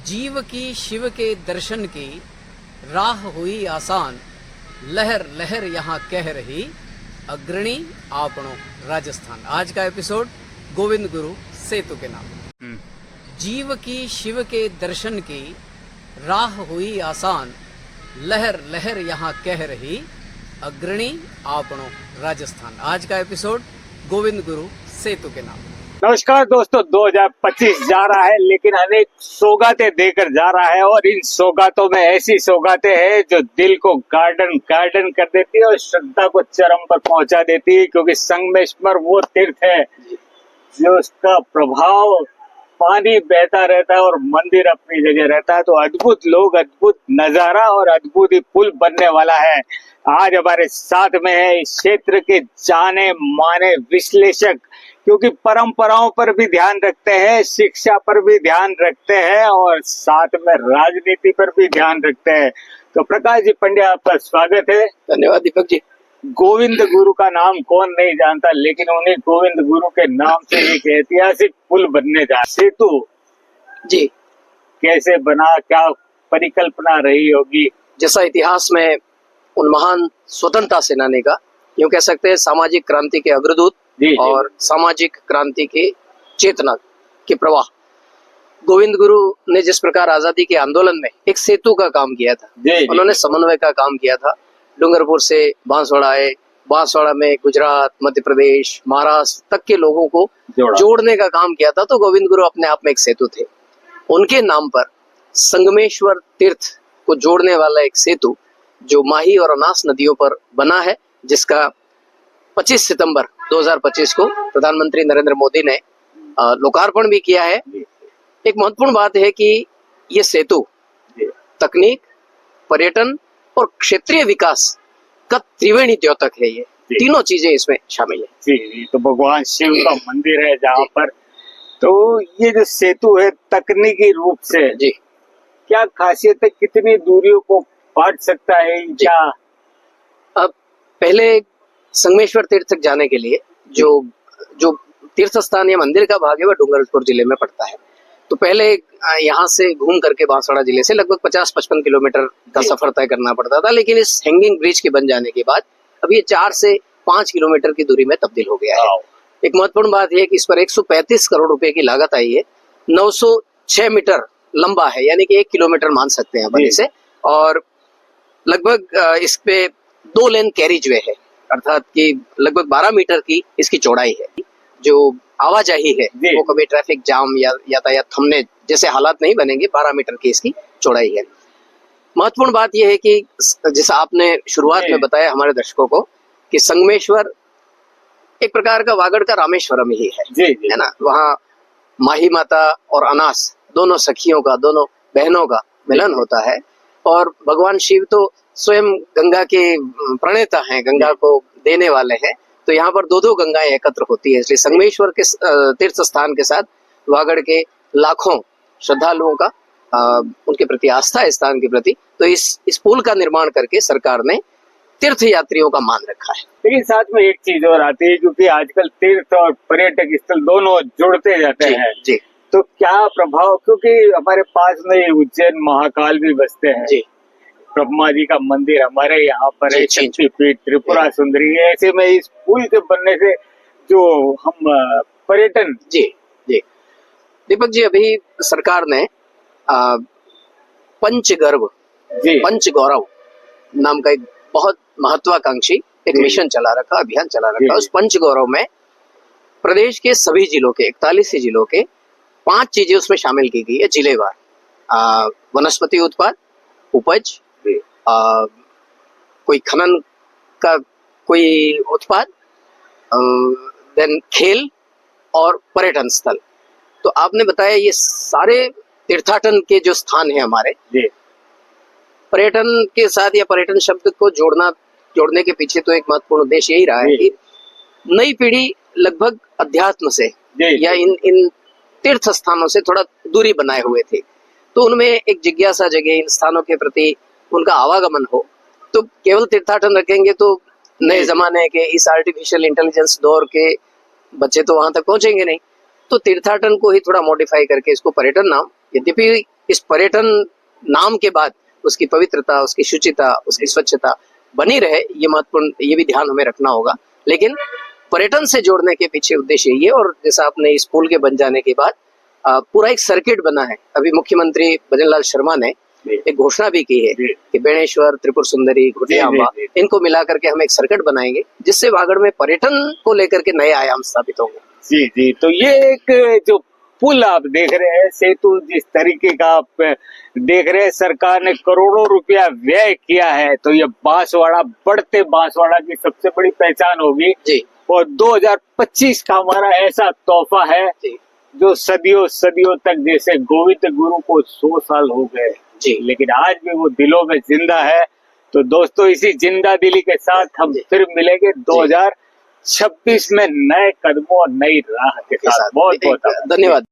जीव की शिव के दर्शन की राह हुई आसान, लहर लहर यहाँ कह रही, अग्रणी आपणो राजस्थान। आज का एपिसोड गोविंद गुरु सेतु के नाम। जीव की शिव के दर्शन की राह हुई आसान, लहर लहर यहाँ कह रही, अग्रणी आपणो राजस्थान। आज का एपिसोड गोविंद गुरु सेतु के नाम। नमस्कार दोस्तों, 2025 जा रहा है लेकिन अनेक सौगातें देकर जा रहा है और इन सौगातों में ऐसी सौगातें हैं जो दिल को गार्डन कर देती है और श्रद्धा को चरम पर पहुंचा देती है, क्योंकि संगमेश्वर वो तीर्थ है जो उसका प्रभाव पानी बहता रहता है और मंदिर अपनी जगह रहता है। तो अद्भुत लोग, अद्भुत नजारा और अद्भुत ही पुल बनने वाला है। आज हमारे साथ में है इस क्षेत्र के जाने माने विश्लेषक, क्योंकि परंपराओं पर भी ध्यान रखते हैं, शिक्षा पर भी ध्यान रखते हैं और साथ में राजनीति पर भी ध्यान रखते हैं। तो प्रकाश जी पंड्या, आपका स्वागत है। धन्यवाद दीपक जी। गोविंद गुरु का नाम कौन नहीं जानता, लेकिन उन्हीं गोविंद गुरु के नाम से एक ऐतिहासिक पुल बनने जा सेतु जी कैसे बना, क्या परिकल्पना रही होगी? जैसा इतिहास में उन महान स्वतंत्रता सेनानी का, यूं कह सकते हैं सामाजिक क्रांति के अग्रदूत और सामाजिक क्रांति के चेतना के प्रवाह, गोविंद गुरु ने जिस प्रकार आजादी के आंदोलन में एक सेतु का काम किया था, उन्होंने समन्वय का काम किया था। डूंगरपुर से बांसवाड़ा आए, बांसवाड़ा में गुजरात, मध्य प्रदेश, महाराष्ट्र तक के लोगों को जोड़ने का काम किया था। तो गोविंद गुरु अपने आप में एक सेतु थे। उनके नाम पर संगमेश्वर तीर्थ को जोड़ने वाला एक सेतु जो माही और अनास नदियों पर बना है, जिसका 25 सितंबर 2025 को प्रधानमंत्री नरेंद्र मोदी ने लोकार्पण भी किया है। एक महत्वपूर्ण बात है कि ये सेतु तकनीक, पर्यटन और क्षेत्रीय विकास का त्रिवेणी द्योतक है। ये तीनों चीजें इसमें शामिल है। जी, तो भगवान शिव का मंदिर है जहाँ पर, तो ये जो सेतु है तकनीकी रूप से जी क्या खासियत है, कितनी दूरियों को पाट सकता है क्या? अब पहले संगमेश्वर तीर्थ तक जाने के लिए जो तीर्थ स्थान या मंदिर का भाग है वह डूंगरपुर जिले में पड़ता है। तो पहले यहाँ से घूम करके बांसवाड़ा जिले से लगभग 50-55 किलोमीटर का सफर तय करना पड़ता था, लेकिन इस हैंगिंग ब्रिज के बन जाने के बाद अब ये 4 से 5 किलोमीटर की दूरी में तब्दील हो गया है। एक महत्वपूर्ण बात यह है कि इस पर 135 करोड़ रुपए की लागत आई है। 906 मीटर लंबा है, यानी कि 1 किलोमीटर मान सकते हैं अपन इसे, और लगभग इस पे 2 लेन कैरिज वे है, अर्थात कि लगभग 12 मीटर की इसकी चौड़ाई है। जो आवाजाही है वो कभी ट्रैफिक जाम या यातायात थमने जैसे हालात नहीं बनेंगे। 12 मीटर की इसकी चौड़ाई है। महत्वपूर्ण बात यह है कि जैसा आपने शुरुआत में बताया हमारे दर्शकों को कि संगमेश्वर एक प्रकार का वागड़ का रामेश्वरम ही है ना। वहाँ माही माता और अनास दोनों सखियों का, दोनों बहनों का मिलन होता है और भगवान शिव तो स्वयं गंगा के प्रणेता हैं, गंगा को देने वाले हैं। तो यहाँ पर 2 गंगाएं एकत्र होती है, इसलिए संगमेश्वर के तीर्थ स्थान के साथ वागड़ के लाखों श्रद्धालुओं का उनके प्रति आस्था है, स्थान के प्रति। तो इस पुल का निर्माण करके सरकार ने तीर्थ यात्रियों का मान रखा है। लेकिन साथ में एक चीज और आती है, क्योंकि आजकल तीर्थ और पर्यटक स्थल दोनों जुड़ते जाते हैं जी। तो क्या प्रभाव, क्योंकि हमारे पास में उज्जैन महाकाल भी बसते हैं जी, ब्रह्मा जी का मंदिर हमारे यहाँ पर है, शक्तिपीठ, त्रिपुरा सुंदरी, ऐसे में इस पुल के बनने से जो हम पर्यटन जी दीपक जी, अभी सरकार ने पंच गौरव नाम का एक बहुत महत्वाकांक्षी एक मिशन चला रखा, अभियान चला रखा। उस पंच गौरव में प्रदेश के सभी जिलों के 41 जिलों के 5 चीजें उसमें शामिल की गई है जिलेवार। वनस्पति उत्पाद, उपज, कोई खनन का कोई उत्पाद, देन खेल और पर्यटन स्थल। तो आपने बताया ये सारे तीर्थाटन के जो स्थान है हमारे, पर्यटन के साथ या पर्यटन शब्द को जोड़ने के पीछे तो एक महत्वपूर्ण उद्देश्य यही रहा है कि नई पीढ़ी लगभग अध्यात्म से या इन तीर्थ स्थानों से थोड़ा दूरी बनाए हुए थे, तो उनमें एक जिज्ञासा जगे, इन स्थानों के प्रति उनका आवागमन हो। तो केवल तीर्थाटन रखेंगे तो नए जमाने के इस आर्टिफिशियल इंटेलिजेंस दौर के बच्चे तो वहां तक पहुंचेंगे नहीं। तो तीर्थाटन को ही थोड़ा मॉडिफाई करके इसको पर्यटन नाम, यद्यपि इस पर्यटन नाम के बाद उसकी पवित्रता, उसकी शुचिता, उसकी स्वच्छता बनी रहे, ये महत्वपूर्ण, ये भी ध्यान हमें रखना होगा। लेकिन पर्यटन से जोड़ने के पीछे उद्देश्य ये, और जैसा आपने इस पुल के बन जाने के बाद पूरा एक सर्किट बना है। अभी मुख्यमंत्री भजन लाल शर्मा ने एक घोषणा भी की है कि बेणेश्वर, त्रिपुर सुंदरी, घोटियाम्बा, इनको मिलाकर के हम एक सर्किट बनाएंगे, जिससे वागड़ में पर्यटन को लेकर के नए आयाम स्थापित होंगे। जी जी, तो ये एक जो पुल आप देख रहे हैं, सेतु जिस तरीके का आप देख रहे हैं, सरकार ने करोड़ों रुपया व्यय किया है, तो ये बांसवाड़ा, बढ़ते बांसवाड़ा की सबसे बड़ी पहचान होगी जी। और 2025 का हमारा ऐसा तोहफा है जी। जो सदियों सदियों तक, जैसे गोविंद गुरु को 100 साल हो गए जी, लेकिन आज भी वो दिलों में जिंदा है। तो दोस्तों, इसी जिंदा दिली के साथ हम फिर मिलेंगे 2026 में नए कदमों और नई राह के साथ। बहुत बहुत धन्यवाद।